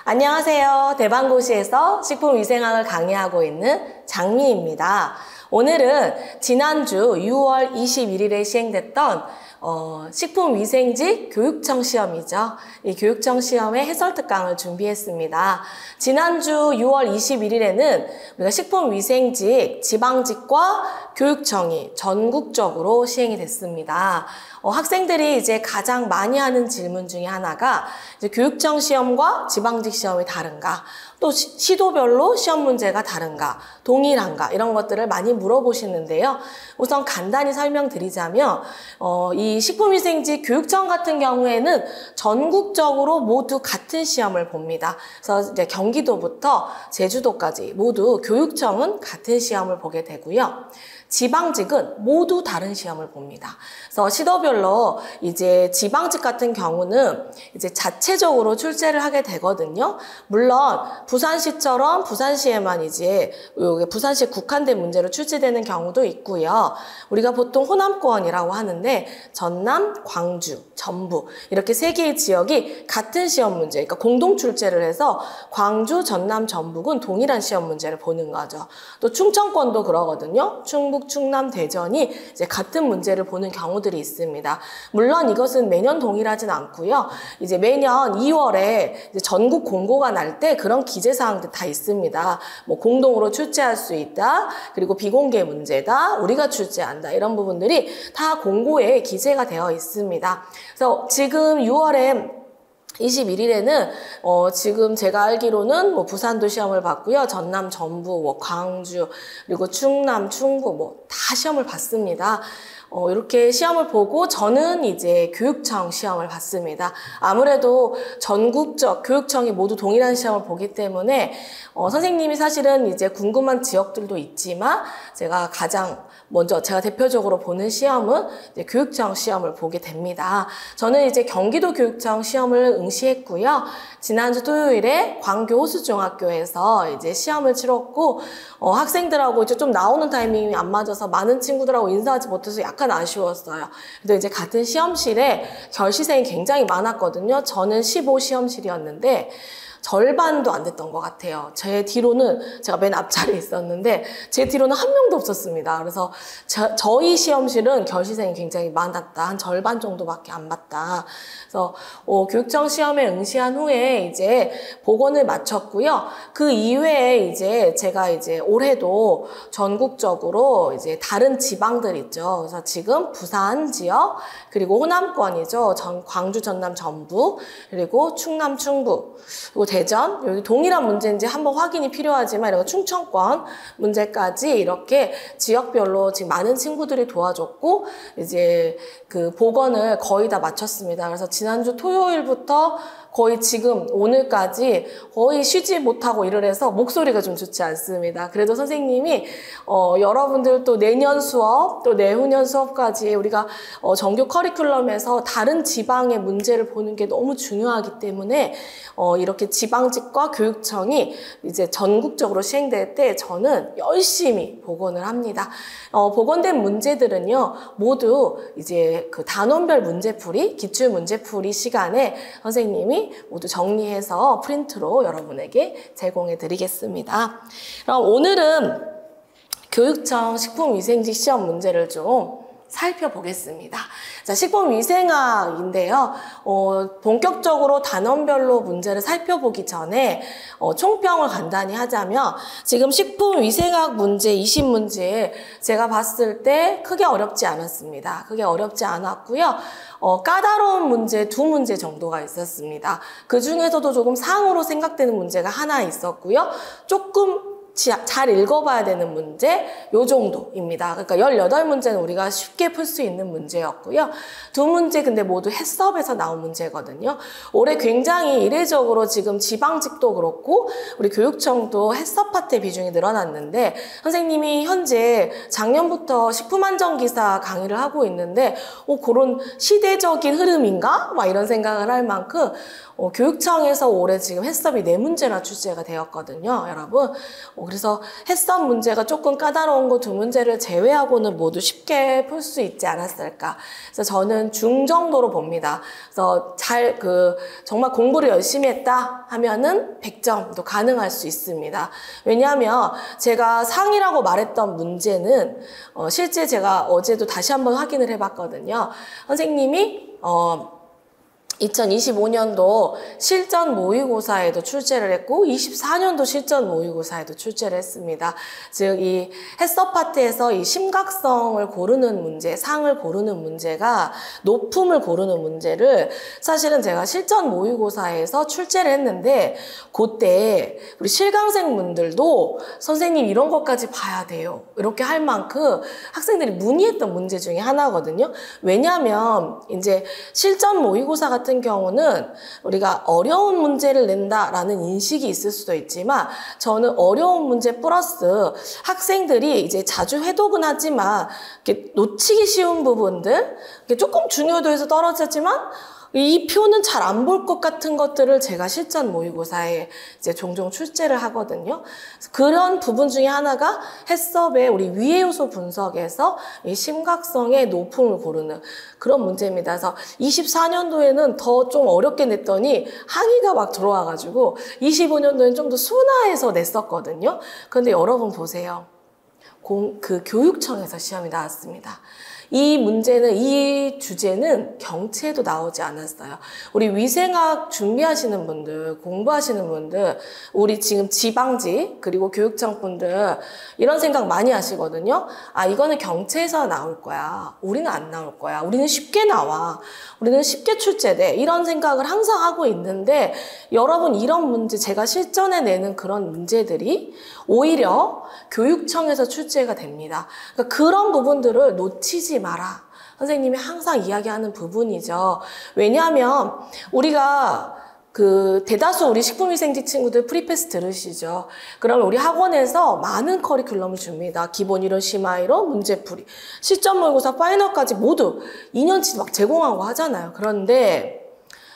안녕하세요. 대방고시에서 식품위생학을 강의하고 있는 장미입니다. 오늘은 지난주 6월 21일에 시행됐던 식품위생직 교육청 시험이죠. 이 교육청 시험의 해설특강을 준비했습니다. 지난주 6월 21일에는 우리가 식품위생직, 지방직과 교육청이 전국적으로 시행이 됐습니다. 학생들이 이제 가장 많이 하는 질문 중에 하나가 이제 교육청 시험과 지방직 시험이 다른가, 또 시도별로 시험 문제가 다른가, 동일한가 이런 것들을 많이 물어보시는데요. 우선 간단히 설명드리자면 이 식품위생직 교육청 같은 경우에는 전국적으로 모두 같은 시험을 봅니다. 그래서 이제 경기도부터 제주도까지 모두 교육청은 같은 시험을 보게 되고요. 지방직은 모두 다른 시험을 봅니다. 그래서 시도별로 이제 지방직 같은 경우는 이제 자체적으로 출제를 하게 되거든요. 물론 부산시처럼 부산시에만 이제 부산시에 국한된 문제로 출제되는 경우도 있고요. 우리가 보통 호남권이라고 하는데 전남, 광주, 전북 이렇게 세 개의 지역이 같은 시험 문제, 그러니까 공동 출제를 해서 광주, 전남, 전북은 동일한 시험 문제를 보는 거죠. 또 충청권도 그러거든요. 충북, 충남, 대전이 이제 같은 문제를 보는 경우들이 있습니다. 물론 이것은 매년 동일하진 않고요. 이제 매년 2월에 이제 전국 공고가 날 때 그런 기재사항들 다 있습니다. 뭐 공동으로 출제할 수 있다, 그리고 비공개 문제다, 우리가 출제한다 이런 부분들이 다 공고에 기재가 되어 있습니다. 그래서 지금 6월에 21일에는 지금 제가 알기로는 뭐 부산도 시험을 봤고요. 전남, 전북, 뭐 광주, 그리고 충남, 충북 뭐 다 시험을 봤습니다. 이렇게 시험을 보고 저는 이제 교육청 시험을 봤습니다. 아무래도 전국적 교육청이 모두 동일한 시험을 보기 때문에 선생님이 사실은 이제 궁금한 지역들도 있지만 제가 가장 먼저 제가 대표적으로 보는 시험은 이제 교육청 시험을 보게 됩니다. 저는 이제 경기도 교육청 시험을 응시했고요. 지난주 토요일에 광교 호수중학교에서 이제 시험을 치렀고 학생들하고 이제 좀 나오는 타이밍이 안 맞아서 많은 친구들하고 인사하지 못해서 약간 아쉬웠어요. 근데 이제 같은 시험실에 결시생이 굉장히 많았거든요. 저는 15시험실이었는데 절반도 안 됐던 것 같아요. 제 뒤로는 제가 맨 앞자리에 있었는데 제 뒤로는 한 명도 없었습니다. 그래서 저희 시험실은 결시생이 굉장히 많았다. 한 절반 정도밖에 안 봤다. 그래서 교육청 시험에 응시한 후에 이제 복원을 마쳤고요. 그 이외에 이제 제가 이제 올해도 전국적으로 이제 다른 지방들 있죠. 그래서 지금 부산 지역, 그리고 호남권이죠. 광주, 전남, 전북, 그리고 충남, 충북, 그리고 대전, 여기 동일한 문제인지 한번 확인이 필요하지만 이런 충청권 문제까지 이렇게 지역별로 지금 많은 친구들이 도와줬고 이제 그 복원을 거의 다 마쳤습니다. 그래서 지난주 토요일부터 거의 지금 오늘까지 거의 쉬지 못하고 일을 해서 목소리가 좀 좋지 않습니다. 그래도 선생님이 여러분들 또 내년 수업 또 내후년 수업까지 우리가 정규 커리큘럼에서 다른 지방의 문제를 보는 게 너무 중요하기 때문에 이렇게 지방직과 교육청이 이제 전국적으로 시행될 때 저는 열심히 복원을 합니다. 복원된 문제들은요 모두 이제 그 단원별 문제풀이, 기출 문제풀이 시간에 선생님이 모두 정리해서 프린트로 여러분에게 제공해 드리겠습니다. 그럼 오늘은 교육청 식품위생직 시험 문제를 좀 살펴보겠습니다. 자, 식품위생학인데요. 본격적으로 단원별로 문제를 살펴보기 전에 총평을 간단히 하자면 지금 식품위생학 문제 20문제 제가 봤을 때 크게 어렵지 않았습니다. 크게 어렵지 않았고요. 까다로운 문제 2문제 정도가 있었습니다. 그 중에서도 조금 상으로 생각되는 문제가 하나 있었고요. 조금 잘 읽어봐야 되는 문제 요 정도입니다. 그러니까 18문제는 우리가 쉽게 풀 수 있는 문제였고요. 2문제 근데 모두 해썹에서 나온 문제거든요. 올해 굉장히 이례적으로 지금 지방직도 그렇고 우리 교육청도 해썹 파트의 비중이 늘어났는데 선생님이 현재 작년부터 식품안전기사 강의를 하고 있는데 그런 시대적인 흐름인가? 막 이런 생각을 할 만큼 교육청에서 올해 지금 해썹이 4문제나 출제가 되었거든요, 여러분. 그래서 해썹 문제가 조금 까다로운 거 2문제를 제외하고는 모두 쉽게 풀 수 있지 않았을까. 그래서 저는 중정도로 봅니다. 그래서 정말 공부를 열심히 했다 하면은 100점도 가능할 수 있습니다. 왜냐하면 제가 상이라고 말했던 문제는 실제 제가 어제도 다시 한번 확인을 해봤거든요. 선생님이 2025년도 실전 모의고사에도 출제를 했고 24년도 실전 모의고사에도 출제를 했습니다. 즉 이 해썹 파트에서 이 심각성을 고르는 문제, 상을 고르는 문제가 높음을 고르는 문제를 사실은 제가 실전 모의고사에서 출제를 했는데 그때 우리 실강생분들도 선생님 이런 것까지 봐야 돼요. 이렇게 할 만큼 학생들이 문의했던 문제 중에 하나거든요. 왜냐하면 이제 실전 모의고사 같은 경우는 우리가 어려운 문제를 낸다라는 인식이 있을 수도 있지만 저는 어려운 문제 플러스 학생들이 이제 자주 회독은 하지만 이렇게 놓치기 쉬운 부분들, 조금 중요도에서 떨어졌지만 이 표는 잘 안 볼 것 같은 것들을 제가 실전 모의고사에 이제 종종 출제를 하거든요. 그런 부분 중에 하나가 해썹의 우리 위의 요소 분석에서 이 심각성의 높음을 고르는 그런 문제입니다. 그래서 24년도에는 더 좀 어렵게 냈더니 항의가 막 들어와가지고 25년도에는 좀 더 순화해서 냈었거든요. 그런데 여러분 보세요. 교육청에서 시험이 나왔습니다. 이 문제는, 이 주제는 경채에도 나오지 않았어요. 우리 위생학 준비하시는 분들, 공부하시는 분들, 우리 지금 지방직, 그리고 교육청 분들, 이런 생각 많이 하시거든요. 아, 이거는 경채에서 나올 거야. 우리는 안 나올 거야. 우리는 쉽게 나와. 우리는 쉽게 출제돼. 이런 생각을 항상 하고 있는데, 여러분, 이런 문제, 제가 실전에 내는 그런 문제들이 오히려 교육청에서 출제가 됩니다. 그러니까 그런 부분들을 놓치지 마라. 선생님이 항상 이야기하는 부분이죠. 왜냐하면 우리가 대다수 우리 식품위생직 친구들 프리패스 들으시죠. 그러면 우리 학원에서 많은 커리큘럼을 줍니다. 기본 이론, 심화이론, 문제풀이, 실전 모의고사, 파이널까지 모두 2년치 막 제공하고 하잖아요. 그런데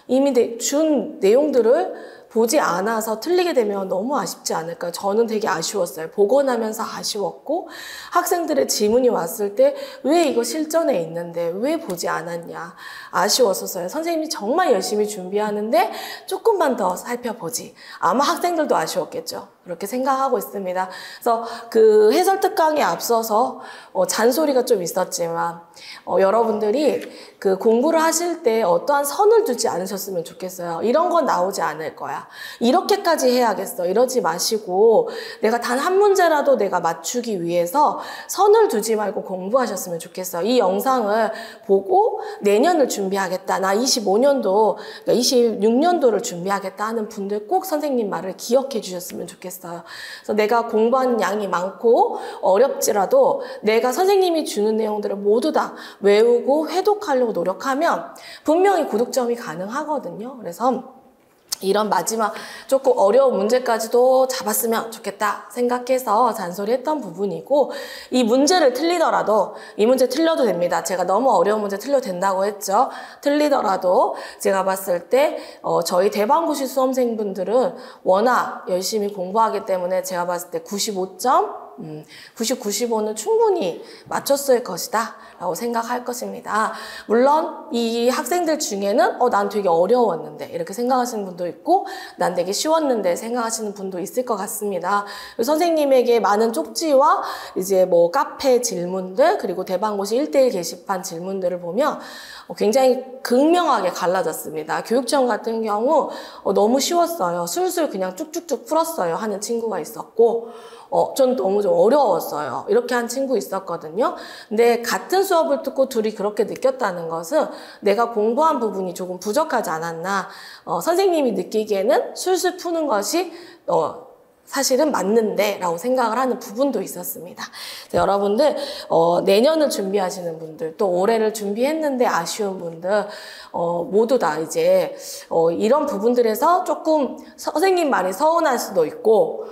이미 준 내용들을 보지 않아서 틀리게 되면 너무 아쉽지 않을까요? 저는 되게 아쉬웠어요. 보고 나면서 아쉬웠고 학생들의 질문이 왔을 때 왜 이거 실전에 있는데 왜 보지 않았냐 아쉬웠었어요. 선생님이 정말 열심히 준비하는데 조금만 더 살펴보지. 아마 학생들도 아쉬웠겠죠. 그렇게 생각하고 있습니다. 그래서 해설 특강에 앞서서 잔소리가 좀 있었지만 여러분들이 공부를 하실 때 어떠한 선을 두지 않으셨으면 좋겠어요. 이런 건 나오지 않을 거야. 이렇게까지 해야겠어. 이러지 마시고 내가 단 한 문제라도 내가 맞추기 위해서 선을 두지 말고 공부하셨으면 좋겠어요. 이 영상을 보고 내년을 준비하겠다. 나 25년도, 그러니까 26년도를 준비하겠다 하는 분들 꼭 선생님 말을 기억해 주셨으면 좋겠어요. 그래서 내가 공부하는 양이 많고 어렵지라도 내가 선생님이 주는 내용들을 모두 다 외우고 회독하려고 노력하면 분명히 고득점이 가능하거든요. 그래서 이런 마지막 조금 어려운 문제까지도 잡았으면 좋겠다 생각해서 잔소리했던 부분이고 이 문제를 틀리더라도 이 문제 틀려도 됩니다. 제가 너무 어려운 문제 틀려도 된다고 했죠. 틀리더라도 제가 봤을 때 저희 대방고시 수험생분들은 워낙 열심히 공부하기 때문에 제가 봤을 때 95점 90, 95는 충분히 맞췄을 것이다 라고 생각할 것입니다. 물론 이 학생들 중에는 난 되게 어려웠는데 이렇게 생각하시는 분도 있고 난 되게 쉬웠는데 생각하시는 분도 있을 것 같습니다. 선생님에게 많은 쪽지와 이제 뭐 카페 질문들 그리고 대방고시 1:1 게시판 질문들을 보면 굉장히 극명하게 갈라졌습니다. 교육청 같은 경우 너무 쉬웠어요. 술술 그냥 쭉쭉쭉 풀었어요 하는 친구가 있었고 전 너무 좀 어려웠어요. 이렇게 한 친구 있었거든요. 근데 같은 수업을 듣고 둘이 그렇게 느꼈다는 것은 내가 공부한 부분이 조금 부족하지 않았나. 선생님이 느끼기에는 술술 푸는 것이 사실은 맞는데 라고 생각을 하는 부분도 있었습니다. 여러분들 내년을 준비하시는 분들 또 올해를 준비했는데 아쉬운 분들 모두 다 이제 이런 부분들에서 조금 선생님 말이 서운할 수도 있고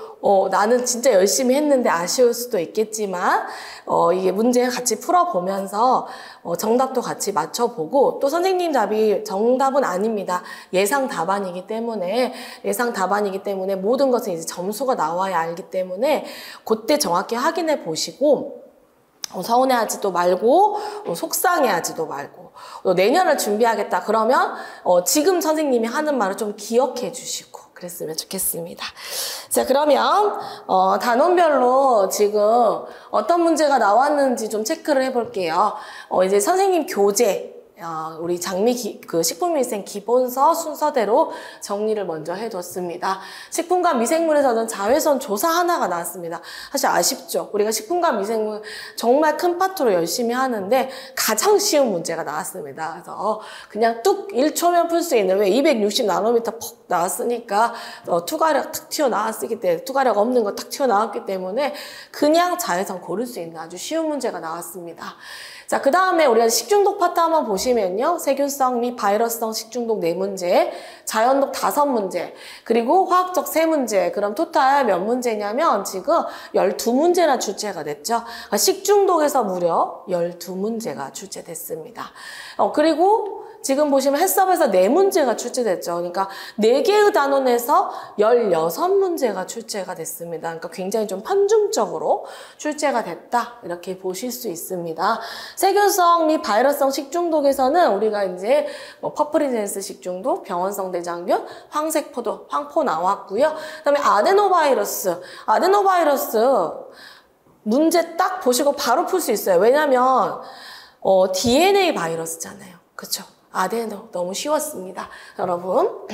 나는 진짜 열심히 했는데 아쉬울 수도 있겠지만 이게 문제 같이 풀어보면서 정답도 같이 맞춰보고 또 선생님 답이 정답은 아닙니다. 예상 답안이기 때문에 모든 것은 이제 점수가 나와야 알기 때문에 그때 정확히 확인해 보시고 서운해하지도 말고 속상해하지도 말고 내년을 준비하겠다 그러면 지금 선생님이 하는 말을 좀 기억해 주시고 그랬으면 좋겠습니다. 자, 그러면 단원별로 지금 어떤 문제가 나왔는지 좀 체크를 해볼게요. 이제 선생님 교재 우리 장미 그 식품위생 기본서 순서대로 정리를 먼저 해뒀습니다. 식품과 미생물에서는 자외선 조사 하나가 나왔습니다. 사실 아쉽죠. 우리가 식품과 미생물 정말 큰 파트로 열심히 하는데 가장 쉬운 문제가 나왔습니다. 그래서 그냥 뚝 1초면 풀 수 있는 왜 260 나노미터 퍽 나왔으니까 투과력 탁 튀어나왔기 때문에 투과력 없는 거 탁 튀어나왔기 때문에 그냥 자외선 고를 수 있는 아주 쉬운 문제가 나왔습니다. 자, 그 다음에 우리가 식중독 파트 한번 보시면요. 세균성 및 바이러스성 식중독 4문제, 자연독 5문제, 그리고 화학적 3문제. 그럼 토탈 몇 문제냐면 지금 12문제나 출제가 됐죠. 그러니까 식중독에서 무려 12문제가 출제됐습니다. 그리고 지금 보시면 해썹에서 4문제가 출제됐죠. 그러니까 4개의 단원에서 16문제가 출제가 됐습니다. 그러니까 굉장히 좀 편중적으로 출제가 됐다. 이렇게 보실 수 있습니다. 세균성 및 바이러스성 식중독에서는 우리가 이제 퍼프리젠스 식중독, 병원성 대장균, 황색포도, 황포 나왔고요. 그다음에 아데노바이러스 문제 딱 보시고 바로 풀 수 있어요. 왜냐면 DNA 바이러스잖아요. 그렇죠? 아데노 너무 쉬웠습니다. 여러분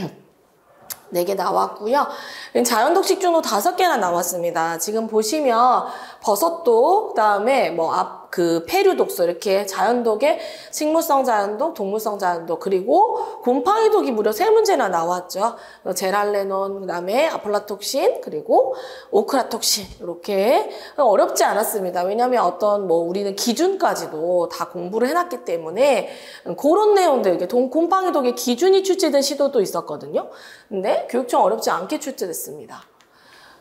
4개 나왔고요. 자연독 식중독 5개나 나왔습니다. 지금 보시면 버섯도 그다음에 폐류 독소 이렇게 자연독에 식물성 자연독, 동물성 자연독 그리고 곰팡이 독이 무려 3문제나 나왔죠. 제랄레논, 그다음에 아플라톡신 그리고 오크라톡신 이렇게 어렵지 않았습니다. 왜냐하면 우리는 기준까지도 다 공부를 해놨기 때문에 그런 내용들 이게 곰팡이 독의 기준이 출제된 시도도 있었거든요. 근데 교육청 어렵지 않게 출제됐습니다.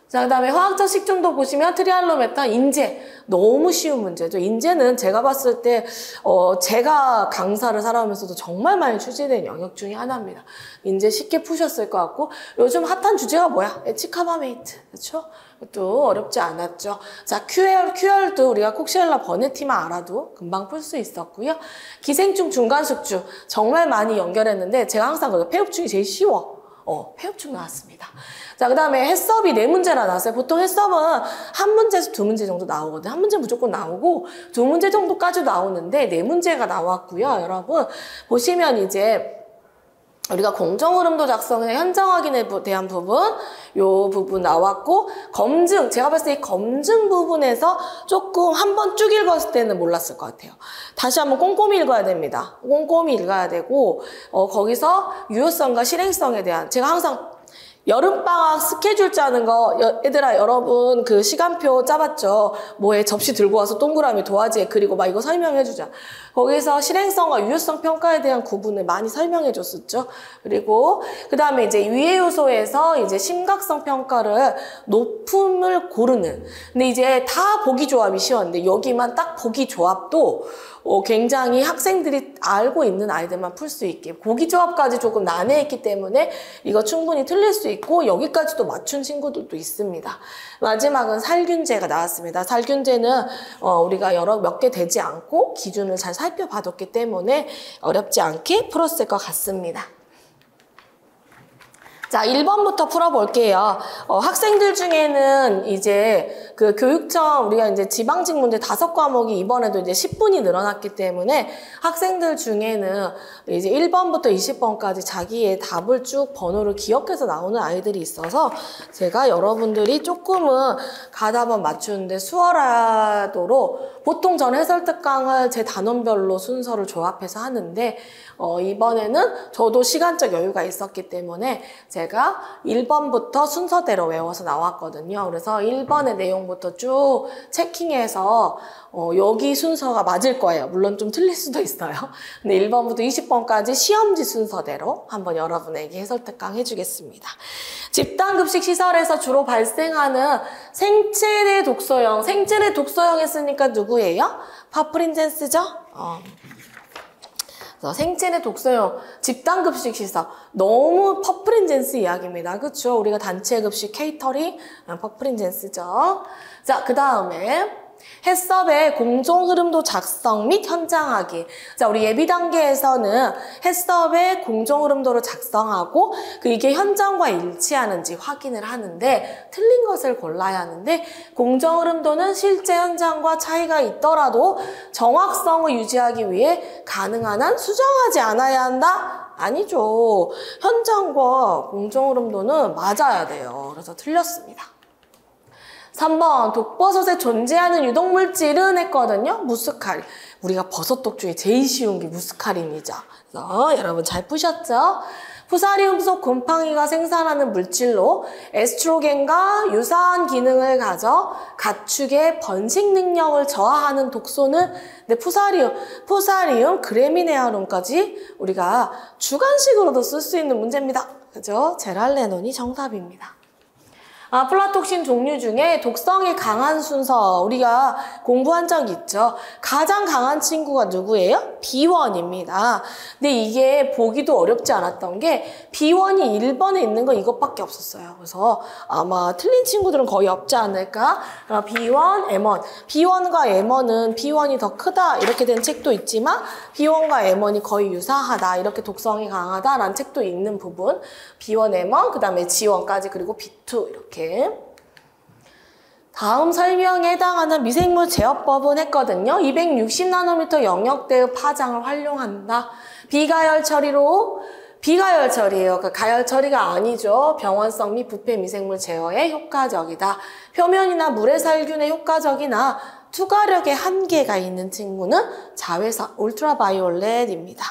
자, 그 다음에 화학적 식중독 보시면 트리알로메탄, 인제. 너무 쉬운 문제죠. 인제는 제가 봤을 때, 제가 강사를 살아오면서도 정말 많이 출제된 영역 중에 하나입니다. 인제 쉽게 푸셨을 것 같고, 요즘 핫한 주제가 뭐야? 에치카바메이트. 그렇죠? 또 어렵지 않았죠. 자, QR도 우리가 콕시엘라 버네티만 알아도 금방 풀 수 있었고요. 기생충, 중간숙주. 정말 많이 연결했는데, 제가 항상 폐흡충이 제일 쉬워. 폐흡충 나왔습니다. 자, 그 다음에 해썹이 4문제나 나왔어요. 보통 해썹은 1문제에서 2문제 정도 나오거든요. 1문제 무조건 나오고 2문제 정도까지 나오는데 4문제가 나왔고요. 여러분 보시면 이제 우리가 공정흐름도 작성의 현장 확인에 대한 부분, 요 부분 나왔고, 검증, 제가 봤을 때 이 검증 부분에서 조금 한번 쭉 읽었을 때는 몰랐을 것 같아요. 다시 한번 꼼꼼히 읽어야 됩니다. 꼼꼼히 읽어야 되고, 거기서 유효성과 실행성에 대한, 제가 항상 여름방학 스케줄 짜는 거, 얘들아, 여러분, 그 시간표 짜봤죠? 뭐에 접시 들고 와서 동그라미 도화지에 그리고 막 이거 설명해주자. 거기서 실행성과 유효성 평가에 대한 구분을 많이 설명해줬었죠? 그리고, 그 다음에 이제 위의 요소에서 이제 심각성 평가를 높음을 고르는. 근데 이제 다 보기 조합이 쉬웠는데, 여기만 딱 보기 조합도 굉장히 학생들이 알고 있는 아이들만 풀 수 있게 보기 조합까지 조금 난해했기 때문에 이거 충분히 틀릴 수 있고 여기까지도 맞춘 친구들도 있습니다. 마지막은 살균제가 나왔습니다. 살균제는 우리가 몇 개 되지 않고 기준을 잘 살펴봐뒀기 때문에 어렵지 않게 풀었을 것 같습니다. 자, 1번부터 풀어볼게요. 학생들 중에는 이제 그 교육청 우리가 이제 지방직 문제 5과목이 이번에도 이제 10분이 늘어났기 때문에 학생들 중에는 이제 1번부터 20번까지 자기의 답을 쭉 번호를 기억해서 나오는 아이들이 있어서 제가 여러분들이 조금은 가답안 맞추는데 수월하도록 보통 전 해설 특강을 제 단원별로 순서를 조합해서 하는데 이번에는 저도 시간적 여유가 있었기 때문에 제가 제가 1번부터 순서대로 외워서 나왔거든요. 그래서 1번의 내용부터 쭉 체킹해서 여기 순서가 맞을 거예요. 물론 좀 틀릴 수도 있어요. 근데 1번부터 20번까지 시험지 순서대로 한번 여러분에게 해설 특강 해주겠습니다. 집단급식 시설에서 주로 발생하는 생체 내 독소형. 생체 내 독소형 했으니까 누구예요? 파프린젠스죠? 생체 내 독소형 집단급식 시설. 너무 퍼프린젠스 이야기입니다. 그렇죠? 우리가 단체급식 케이터링 퍼프린젠스죠. 자, 그 다음에 해썹의 공정흐름도 작성 및 현장하기. 자, 우리 예비 단계에서는 해썹의 공정흐름도를 작성하고 이게 현장과 일치하는지 확인을 하는데 틀린 것을 골라야 하는데 공정흐름도는 실제 현장과 차이가 있더라도 정확성을 유지하기 위해 가능한 한 수정하지 않아야 한다? 아니죠. 현장과 공정흐름도는 맞아야 돼요. 그래서 틀렸습니다. 3번 독버섯에 존재하는 유독물질은 했거든요. 무스카린. 우리가 버섯독 중에 제일 쉬운 게 무스카린이죠. 그래서 여러분 잘 푸셨죠? 푸사리움 속 곰팡이가 생산하는 물질로 에스트로겐과 유사한 기능을 가져 가축의 번식 능력을 저하하는 독소는 푸사리움 그래미네아lum까지 우리가 주관식으로도 쓸 수 있는 문제입니다. 그죠? 제랄레논이 정답입니다. 플라톡신 종류 중에 독성이 강한 순서 우리가 공부한 적 있죠. 가장 강한 친구가 누구예요? B1입니다. 근데 이게 보기도 어렵지 않았던 게 B1이 1번에 있는 거 이것밖에 없었어요. 그래서 아마 틀린 친구들은 거의 없지 않을까? B1, M1. B1과 M1은 B1이 더 크다 이렇게 된 책도 있지만 B1과 M1이 거의 유사하다 이렇게 독성이 강하다라는 책도 있는 부분. B1, M1, 그 다음에 G1까지 그리고 B2 이렇게. 다음 설명에 해당하는 미생물 제어법은 했거든요. 260나노미터 영역대의 파장을 활용한다. 비가열 처리로 비가열 처리예요. 그러니까 가열 처리가 아니죠. 병원성 및 부패 미생물 제어에 효과적이다. 표면이나 물의 살균에 효과적이나 투과력에 한계가 있는 친구는 자외선 울트라바이올렛입니다.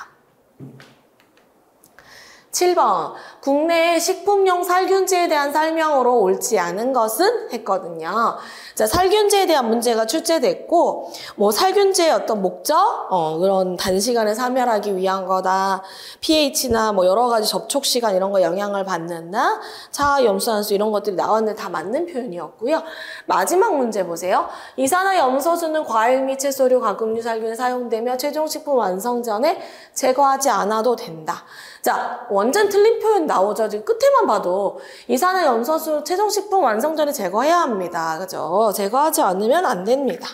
7번 국내의 식품용 살균제에 대한 설명으로 옳지 않은 것은 했거든요. 자, 살균제에 대한 문제가 출제됐고 살균제의 어떤 목적? 그런 단시간에 사멸하기 위한 거다. pH나 여러 가지 접촉 시간 이런 거 영향을 받는다. 차와 염소환수 이런 것들이 나왔는데 다 맞는 표현이었고요. 마지막 문제 보세요. 이산화염소수는 과일 및 채소류, 가금류 살균에 사용되며 최종식품 완성 전에 제거하지 않아도 된다. 자, 완전 틀린 표현 나오죠. 지금 끝에만 봐도 이산화염소수 최종식품 완성 전에 제거해야 합니다. 그죠? 제거하지 않으면 안 됩니다.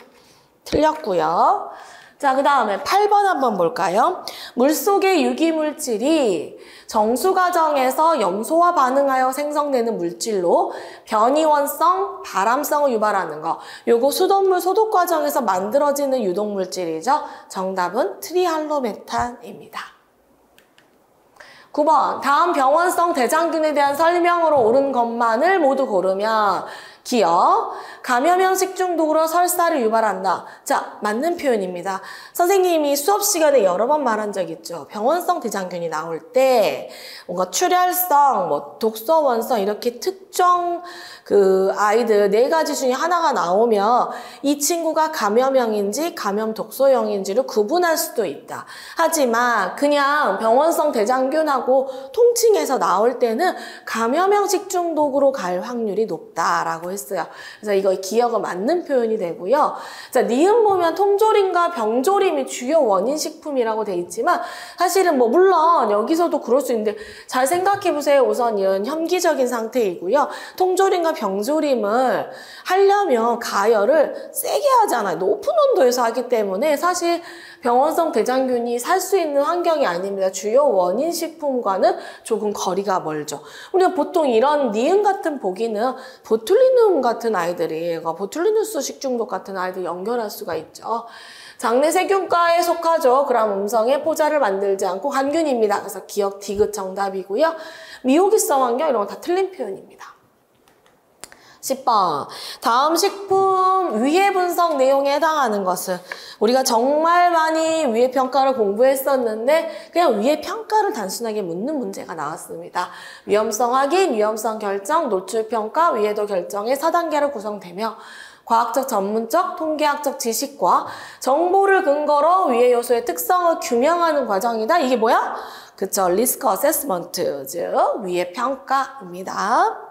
틀렸고요. 자, 그 다음에 8번 한번 볼까요? 물속의 유기물질이 정수 과정에서 염소와 반응하여 생성되는 물질로 변이원성, 발암성을 유발하는 거. 요거 수돗물 소독 과정에서 만들어지는 유독물질이죠. 정답은 트리할로메탄입니다. 9번 다음 병원성 대장균에 대한 설명으로 옳은 것만을 모두 고르면 기억, 감염형 식중독으로 설사를 유발한다. 자, 맞는 표현입니다. 선생님이 수업 시간에 여러 번 말한 적 있죠. 병원성 대장균이 나올 때 뭔가 출혈성, 독소원성 이렇게 특정 아이들 4가지 중에 하나가 나오면 이 친구가 감염형인지 감염 독소형인지를 구분할 수도 있다. 하지만 그냥 병원성 대장균하고 통칭해서 나올 때는 감염형 식중독으로 갈 확률이 높다라고 했어요. 그래서 이거 기억은 맞는 표현이 되고요. 자, 니은 보면 통조림과 병조림이 주요 원인 식품이라고 돼 있지만 사실은 물론 여기서도 그럴 수 있는데 잘 생각해 보세요. 우선 이런 혐기적인 상태이고요. 통조림과 병조림을 하려면 가열을 세게 하잖아요. 높은 온도에서 하기 때문에 사실 병원성 대장균이 살 수 있는 환경이 아닙니다. 주요 원인 식품과는 조금 거리가 멀죠. 우리가 보통 이런 니은 같은 보기는 보툴리눔 같은 아이들이 보툴리누스 식중독 같은 아이들 연결할 수가 있죠. 장내 세균과에 속하죠. 그럼 음성에 포자를 만들지 않고 한균입니다. 그래서 기억 디귿 정답이고요. 미호기성 환경 이런 거 다 틀린 표현입니다. 10번. 다음 식품 위해 분석 내용에 해당하는 것은 우리가 정말 많이 위해 평가를 공부했었는데 그냥 위해 평가를 단순하게 묻는 문제가 나왔습니다. 위험성 확인, 위험성 결정, 노출 평가, 위해도 결정의 4단계로 구성되며 과학적, 전문적, 통계학적 지식과 정보를 근거로 위해 요소의 특성을 규명하는 과정이다. 이게 뭐야? 그쵸. 리스크 어세스먼트, 즉 위해 평가입니다.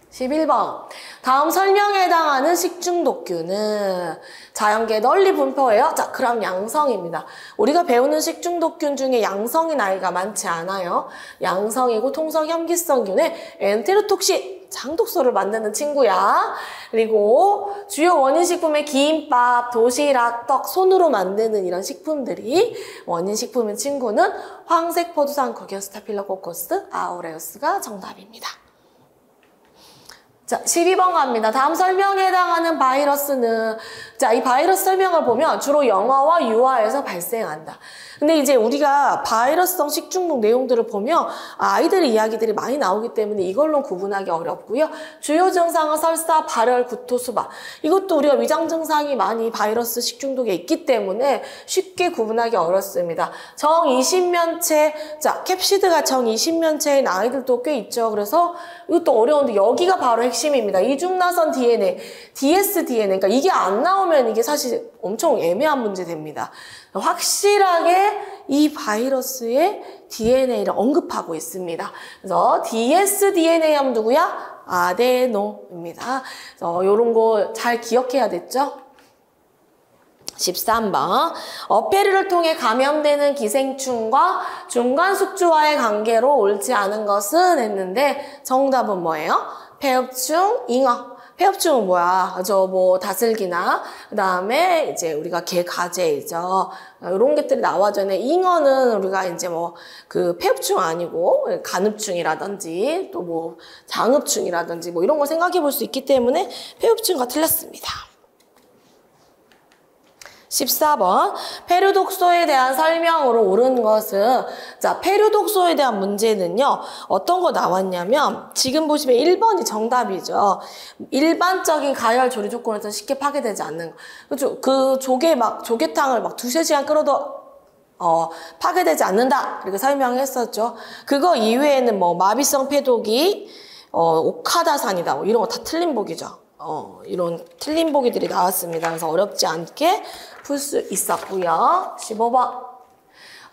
11번. 다음 설명에 해당하는 식중독균은 자연계에 널리 분포해요. 자, 그럼 양성입니다. 우리가 배우는 식중독균 중에 양성인 아이가 많지 않아요. 양성이고 통성 혐기성균의 엔테로톡신, 장독소를 만드는 친구야. 그리고 주요 원인 식품의 김밥, 도시락, 떡, 손으로 만드는 이런 식품들이 원인 식품인 친구는 황색 포도당 구견 스타필로코커스 아우레우스가 정답입니다. 자, 12번 갑니다. 다음 설명에 해당하는 바이러스는, 자, 이 바이러스 설명을 보면 주로 영아와 유아에서 발생한다. 근데 이제 우리가 바이러스성 식중독 내용들을 보면 아이들의 이야기들이 많이 나오기 때문에 이걸로 구분하기 어렵고요. 주요 증상은 설사, 발열, 구토, 수박. 이것도 우리가 위장 증상이 많이 바이러스 식중독에 있기 때문에 쉽게 구분하기 어렵습니다. 정20면체, 자, 캡시드가 정20면체인 아이들도 꽤 있죠. 그래서 이것도 어려운데 여기가 바로 핵심입니다. 이중나선 DNA, dsDNA. 그러니까 이게 안 나오면 이게 사실 엄청 애매한 문제 됩니다. 확실하게 이 바이러스의 DNA를 언급하고 있습니다. 그래서 dsDNA 하면 누구야? 아데노입니다. 그래서 이런 거 잘 기억해야 됐죠? 13번. 어패류를 통해 감염되는 기생충과 중간 숙주와의 관계로 옳지 않은 것은 했는데 정답은 뭐예요? 폐흡충, 잉어. 폐흡충은 뭐야? 다슬기나, 그 다음에 이제 우리가 개가재이죠. 이런 것들이 나와줘요. 잉어는 우리가 이제 폐흡충 아니고, 간흡충이라든지, 또 장흡충이라든지, 이런 걸 생각해 볼 수 있기 때문에 폐흡충과 틀렸습니다. 14번. 폐류독소에 대한 설명으로 옳은 것은, 자, 폐류독소에 대한 문제는요, 어떤 거 나왔냐면, 지금 보시면 1번이 정답이죠. 일반적인 가열 조리 조건에서 쉽게 파괴되지 않는 거. 그죠? 그 조개탕을 2~3시간 끓여도, 파괴되지 않는다. 이렇게 설명했었죠. 그거 이외에는 마비성 폐독이, 오카다산이다. 이런 거 다 틀린 보기죠. 이런 틀린 보기들이 나왔습니다. 그래서 어렵지 않게 풀 수 있었고요. 15번.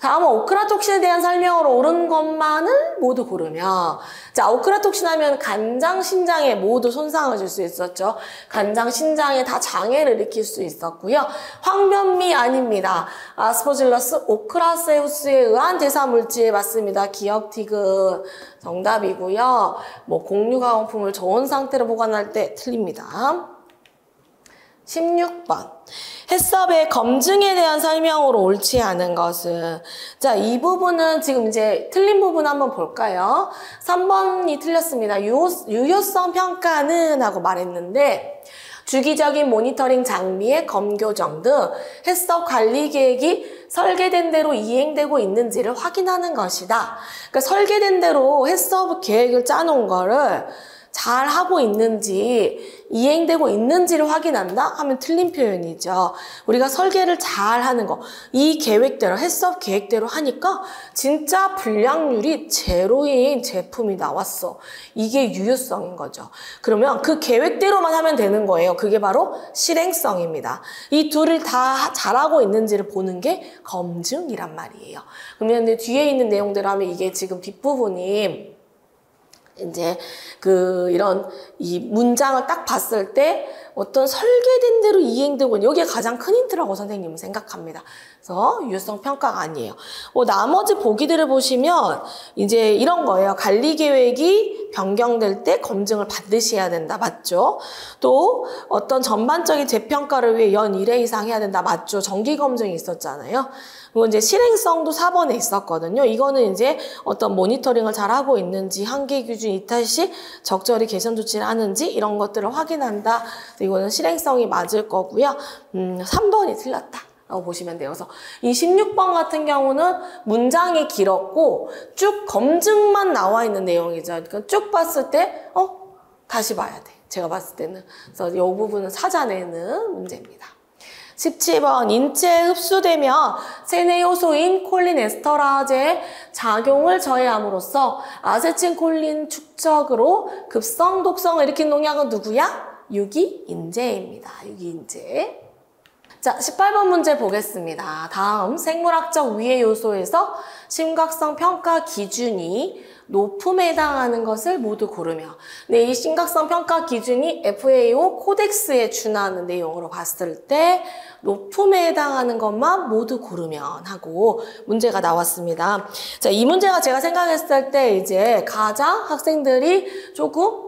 다음은 오크라톡신에 대한 설명으로 옳은 것만을 모두 고르며, 자, 오크라톡신 하면 간장, 신장에 모두 손상을 줄 수 있었죠. 간장, 신장에 다 장애를 일으킬 수 있었고요. 황변미 아닙니다. 아스퍼질러스 오크라세우스에 의한 대사물질에 맞습니다. 기억티그 정답이고요. 공유가공품을 좋은 상태로 보관할 때 틀립니다. 16번. 해썹의 검증에 대한 설명으로 옳지 않은 것은, 자, 이 부분은 지금 이제 틀린 부분 한번 볼까요? 3번이 틀렸습니다. 유효성 평가는 하고 말했는데, 주기적인 모니터링 장비의 검교정 등 해썹 관리 계획이 설계된 대로 이행되고 있는지를 확인하는 것이다. 그러니까 설계된 대로 해썹 계획을 짜놓은 거를 잘 하고 있는지, 이행되고 있는지를 확인한다 하면 틀린 표현이죠. 우리가 설계를 잘 하는 거, 이 계획대로, 해썹 계획대로 하니까 진짜 불량률이 제로인 제품이 나왔어. 이게 유효성인 거죠. 그러면 그 계획대로만 하면 되는 거예요. 그게 바로 실행성입니다. 이 둘을 다 잘하고 있는지를 보는 게 검증이란 말이에요. 그러면 뒤에 있는 내용대로 하면 이게 지금 뒷부분이 이제 이런 이 문장을 딱 봤을 때 어떤 설계된 대로 이행되고 여기에 가장 큰 힌트라고 선생님은 생각합니다. 그래서 유효성 평가가 아니에요. 나머지 보기들을 보시면 이제 이런 거예요. 관리 계획이 변경될 때 검증을 반드시 해야 된다. 맞죠? 또 어떤 전반적인 재평가를 위해 연 1회 이상 해야 된다. 맞죠? 정기 검증이 있었잖아요. 그리고 이제 실행성도 4번에 있었거든요. 이거는 이제 어떤 모니터링을 잘 하고 있는지, 한계 기준 이탈 시 적절히 개선 조치를 하는지 이런 것들을 확인한다. 이거는 실행성이 맞을 거고요. 3번이 틀렸다. 라고 보시면 돼요. 그래서 이 16번 같은 경우는 문장이 길었고 쭉 검증만 나와 있는 내용이죠. 그러니까 쭉 봤을 때 다시 봐야 돼. 제가 봤을 때는. 그래서 이 부분은 찾아내는 문제입니다. 17번 인체에 흡수되며 세내 요소인 콜린에스터라제의 작용을 저해함으로써 아세틸콜린 축적으로 급성 독성을 일으킨 농약은 누구야? 유기인제입니다. 유기인제. 자, 18번 문제 보겠습니다. 다음 생물학적 위해 요소에서 심각성 평가 기준이 높음에 해당하는 것을 모두 고르며. 네, 이 심각성 평가 기준이 FAO 코덱스에 준하는 내용으로 봤을 때 높음에 해당하는 것만 모두 고르면 하고 문제가 나왔습니다. 자, 이 문제가 제가 생각했을 때 이제 가장 학생들이 조금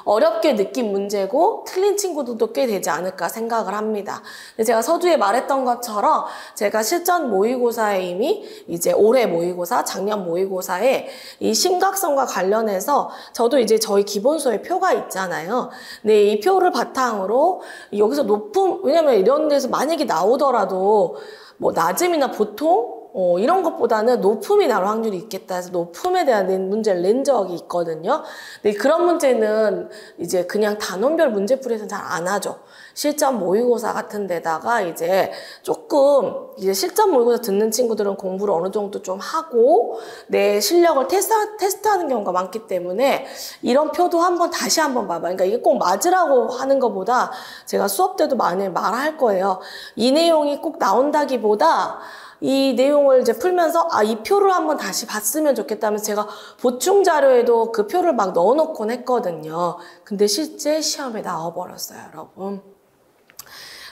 어렵게 느낀 문제고 틀린 친구들도 꽤 되지 않을까 생각을 합니다. 근데 제가 서두에 말했던 것처럼 제가 실전 모의고사에 이미 이제 올해 모의고사, 작년 모의고사에 이 심각성과 관련해서 저도 이제 저희 기본서에 표가 있잖아요. 근데 이 표를 바탕으로 여기서 높음, 왜냐면 이런 데서 만약에 나오더라도 뭐 낮음이나 보통 이런 것보다는 높음이 나올 확률이 있겠다 해서 높음에 대한 문제를 낸 적이 있거든요. 근데 그런 문제는 이제 그냥 단원별 문제풀이에서는 잘 안 하죠. 실전 모의고사 같은 데다가 이제 조금 이제 실전 모의고사 듣는 친구들은 공부를 어느 정도 좀 하고 내 실력을 테스트하는 경우가 많기 때문에 이런 표도 다시 한번 봐봐. 그러니까 이게 꼭 맞으라고 하는 것보다 제가 수업 때도 많이 말할 거예요. 이 내용이 꼭 나온다기보다 이 내용을 이제 풀면서 이 표를 한번 다시 봤으면 좋겠다면서 제가 보충 자료에도 그 표를 막 넣어놓곤 했거든요. 근데 실제 시험에 나와버렸어요, 여러분.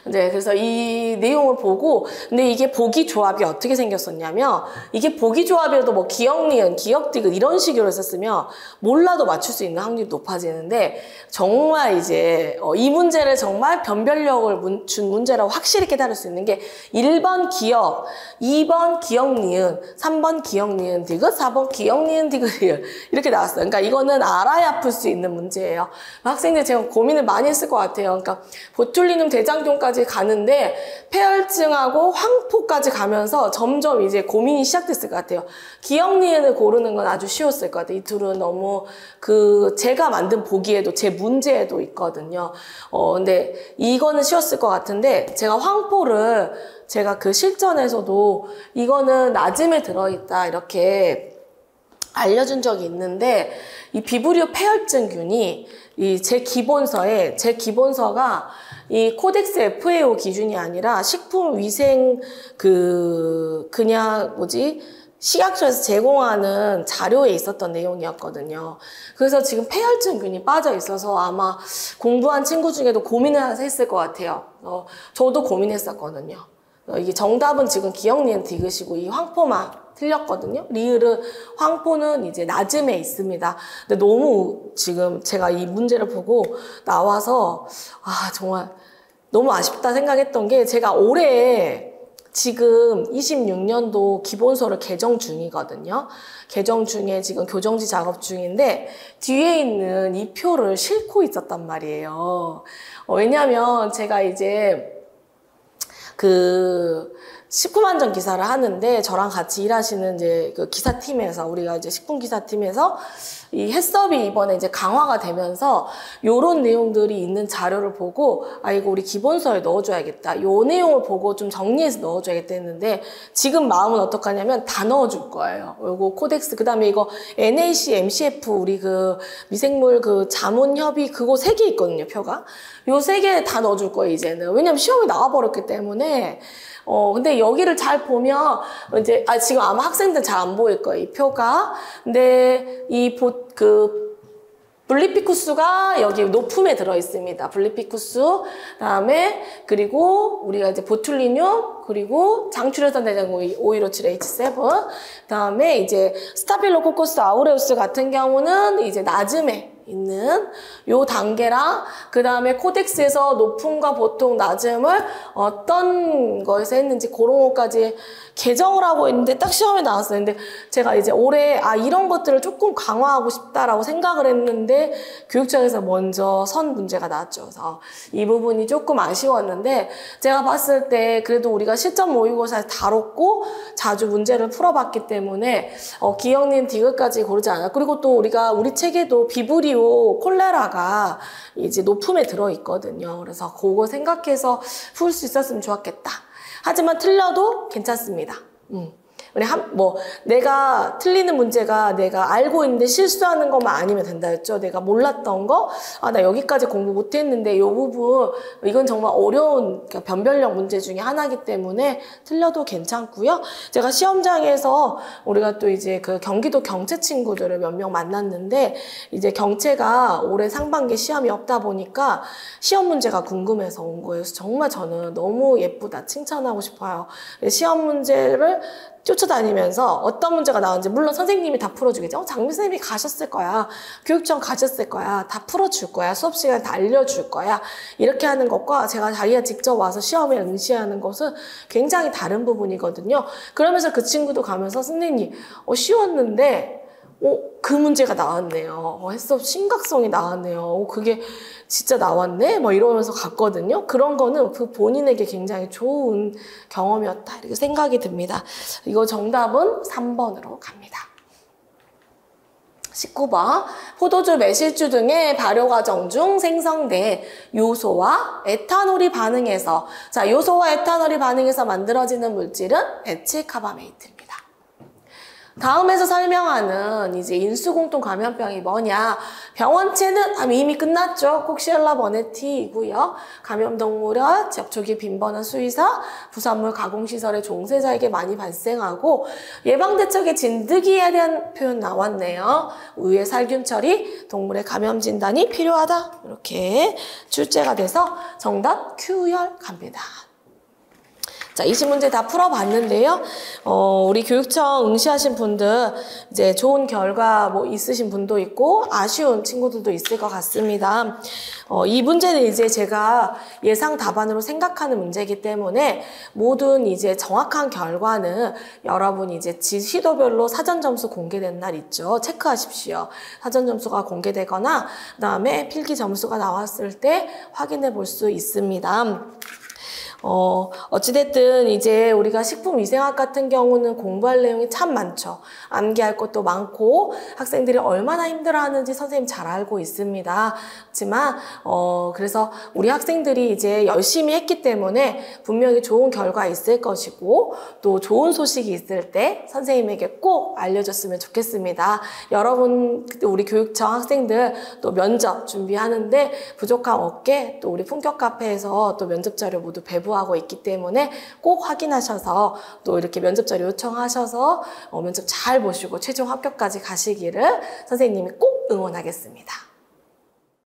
네, 그래서 이 내용을 보고, 근데 이게 보기 조합이 어떻게 생겼었냐면, 이게 보기 조합이라도 뭐 기억, 니은, 기억, 디귿 이런 식으로 했었으면 몰라도 맞출 수 있는 확률이 높아지는데, 정말 이제 이 문제를 정말 변별력을 준 문제라고 확실히 깨달을 수 있는 게 1번 기억, 2번 기억, 니은, 3번 기억, 니은, 디귿, 4번 기억, 니은, 디귿 이렇게 나왔어요. 그러니까 이거는 알아야 풀 수 있는 문제예요. 학생들 제가 고민을 많이 했을 것 같아요. 그러니까 보툴리눔 대장균까지 가는데 폐혈증하고 황포까지 가면서 점점 이제 고민이 시작됐을 것 같아요. 기억 니은을 고르는 건 아주 쉬웠을 것 같아요. 이 둘은 너무 제가 만든 보기에도 제 문제에도 있거든요. 근데 이거는 쉬웠을 것 같은데 제가 황포를 제가 그 실전에서도 이거는 낮음에 들어있다 이렇게 알려준 적이 있는데 이 비브리오 폐혈증균이 제 기본서가 이 코덱스 FAO 기준이 아니라 식품위생 식약처에서 제공하는 자료에 있었던 내용이었거든요. 그래서 지금 폐혈증균이 빠져 있어서 아마 공부한 친구 중에도 고민을 했을 것 같아요. 저도 고민했었거든요. 이게 정답은 지금 기억, 니은, 디귿이고 이 황포만 틀렸거든요. 리을은 황포는 이제 낮음에 있습니다. 근데 너무 지금 제가 이 문제를 보고 나와서 정말 너무 아쉽다 생각했던 게 제가 올해 지금 26년도 기본서를 개정 중이거든요. 개정 중에 지금 교정지 작업 중인데 뒤에 있는 이 표를 싣고 있었단 말이에요. 왜냐하면 제가 이제 식품안전 기사를 하는데 저랑 같이 일하시는 이제 그 기사팀에서 우리가 이제 식품기사팀에서 이 해썹이 이번에 이제 강화가 되면서 요런 내용들이 있는 자료를 보고 이거 우리 기본서에 넣어줘야겠다. 요 내용을 보고 좀 정리해서 넣어줘야겠다 했는데 지금 마음은 어떡하냐면 다 넣어줄 거예요. 요거 코덱스 그다음에 이거 NAC, MCF 우리 미생물 자문협의 그거 3개 있거든요, 표가. 요 3개 다 넣어줄 거예요, 이제는. 왜냐면 시험이 나와버렸기 때문에. 근데 여기를 잘 보면, 이제, 지금 아마 학생들 잘 안 보일 거예요, 이 표가. 근데, 블리피쿠스가 여기 높음에 들어있습니다. 블리피쿠스, 다음에, 그리고 우리가 이제 보툴리늄, 그리고 장출혈산 대장 515H7, 다음에 이제 스타필로코커스 아우레우스 같은 경우는 이제 낮음에 있는 요 단계랑 그 다음에 코덱스에서 높음과 보통 낮음을 어떤 거에서 했는지 그런 것까지 개정을 하고 있는데 딱 시험에 나왔어요. 근데 제가 이제 올해 이런 것들을 조금 강화하고 싶다라고 생각을 했는데 교육청에서 먼저 선 문제가 나왔죠. 그래서 이 부분이 조금 아쉬웠는데 제가 봤을 때 그래도 우리가 실전 모의고사에서 다뤘고 자주 문제를 풀어봤기 때문에 기억, 니은, 디귿까지 고르지 않아요. 그리고 또 우리 책에도 비브리오 기후, 콜레라가 이제 높음에 들어있거든요. 그래서 그거 생각해서 풀 수 있었으면 좋았겠다. 하지만 틀려도 괜찮습니다. 내가 틀리는 문제가 내가 알고 있는데 실수하는 것만 아니면 된다 했죠. 내가 몰랐던 거, 나 여기까지 공부 못했는데 이 부분, 이건 정말 어려운 변별력 문제 중에 하나이기 때문에 틀려도 괜찮고요. 제가 시험장에서 우리가 또 이제 그 경기도 경채 친구들을 몇 명 만났는데, 이제 경채가 올해 상반기 시험이 없다 보니까 시험 문제가 궁금해서 온 거예요. 그래서 정말 저는 너무 예쁘다, 칭찬하고 싶어요. 시험 문제를 쫓아다니면서 어떤 문제가 나오는지, 물론 선생님이 다 풀어주겠죠. 장미 선생님이 가셨을 거야. 교육청 가셨을 거야. 다 풀어줄 거야. 수업 시간에 다 알려줄 거야. 이렇게 하는 것과 제가 자기가 직접 와서 시험에 응시하는 것은 굉장히 다른 부분이거든요. 그러면서 그 친구도 가면서 선생님, 쉬웠는데, 그 문제가 나왔네요. 해썹 심각성이 나왔네요. 그게 진짜 나왔네? 이러면서 갔거든요. 그런 거는 그 본인에게 굉장히 좋은 경험이었다, 이렇게 생각이 듭니다. 이거 정답은 3번으로 갑니다. 19번. 포도주, 매실주 등의 발효 과정 중 생성된 요소와 에탄올이 반응해서, 자, 요소와 에탄올이 반응해서 만들어지는 물질은 에틸카바메이트입니다. 다음에서 설명하는 이제 인수공통 감염병이 뭐냐? 병원체는 이미 끝났죠. kok시엘라 버네티이고요. 감염동물과 접촉이 빈번한 수의사, 부산물 가공시설의 종사자에게 많이 발생하고, 예방대책의 진드기에 대한 표현 나왔네요. 우유의 살균 처리, 동물의 감염 진단이 필요하다. 이렇게 출제가 돼서 정답 Q열 갑니다. 자, 20문제 다 풀어봤는데요. 우리 교육청 응시하신 분들, 이제 좋은 결과 있으신 분도 있고, 아쉬운 친구들도 있을 것 같습니다. 이 문제는 이제 제가 예상 답안으로 생각하는 문제이기 때문에, 모든 이제 정확한 결과는 여러분 이제 시도별로 사전 점수 공개된 날 있죠. 체크하십시오. 사전 점수가 공개되거나, 그 다음에 필기 점수가 나왔을 때 확인해 볼 수 있습니다. 어찌됐든 이제 우리가 식품위생학 같은 경우는 공부할 내용이 참 많죠. 암기할 것도 많고 학생들이 얼마나 힘들어하는지 선생님 잘 알고 있습니다. 하지만 그래서 우리 학생들이 이제 열심히 했기 때문에 분명히 좋은 결과 있을 것이고, 또 좋은 소식이 있을 때 선생님에게 꼭 알려줬으면 좋겠습니다. 여러분, 우리 교육청 학생들 또 면접 준비하는데 부족함 없게 또 우리 품격 카페에서 또 면접 자료 모두 배부하고 있기 때문에 꼭 확인하셔서 또 이렇게 면접 자료 요청하셔서 면접 잘 보시고 최종 합격까지 가시기를 선생님이 꼭 응원하겠습니다.